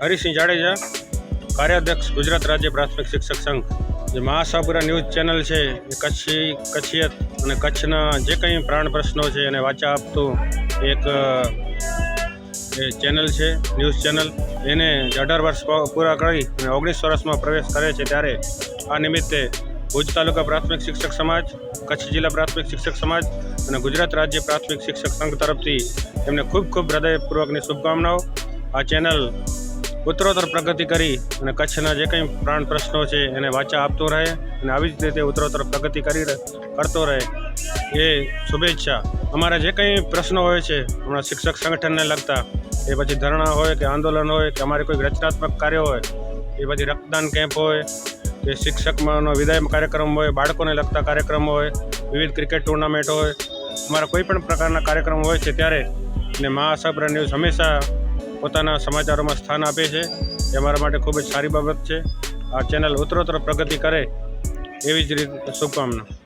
હરિસિંહ જાડેજા, કાર્યાધ્યક્ષ ગુજરાત રાજ્ય પ્રાથમિક શિક્ષક સંઘ. જે મહાસાગરા ન્યૂઝ ચેનલ છે એ કચ્છિયત અને કચ્છના જે કંઈ પ્રાણ પ્રશ્નો છે એને વાચા આપતું એક ચેનલ છે, ન્યૂઝ ચેનલ. એને 18 વર્ષ પૂરા કરી અને 19 વર્ષમાં પ્રવેશ કરે છે ત્યારે આ નિમિત્તે ભુજ તાલુકા પ્રાથમિક શિક્ષક સમાજ, કચ્છ જિલ્લા પ્રાથમિક શિક્ષક સમાજ અને ગુજરાત રાજ્ય પ્રાથમિક શિક્ષક સંઘ તરફથી એમને ખૂબ ખૂબ હૃદયપૂર્વકની શુભકામનાઓ. આ ચેનલ ઉત્તરોત્તર પ્રગતિ કરી અને કચ્છના જે કંઈ પ્રાણ પ્રશ્નો છે એને વાચા આપતો રહે અને આવી જ રીતે ઉત્તરોત્તર પ્રગતિ કરતો રહે એ શુભેચ્છા. અમારા જે કંઈ પ્રશ્નો હોય છે હમણાં શિક્ષક સંગઠનને લગતા, એ પછી ધરણા હોય કે આંદોલન હોય કે અમારે કોઈ રચનાત્મક કાર્ય હોય, એ પછી રક્તદાન કેમ્પ હોય કે શિક્ષકનો વિદાય કાર્યક્રમ હોય, બાળકોને લગતા કાર્યક્રમો હોય, વિવિધ ક્રિકેટ ટુર્નામેન્ટ હોય, અમારા કોઈ પણ પ્રકારના કાર્યક્રમ હોય છે ત્યારે ને મહાસાગરા ન્યૂઝ હંમેશા પોતાના સમાચારોમાં સ્થાન આપે છે. એ અમારા માટે ખૂબ જ સારી બાબત છે. આ ચેનલ ઉત્તરોત્તર પ્રગતિ કરે એવી જ રીતે શુભકામના.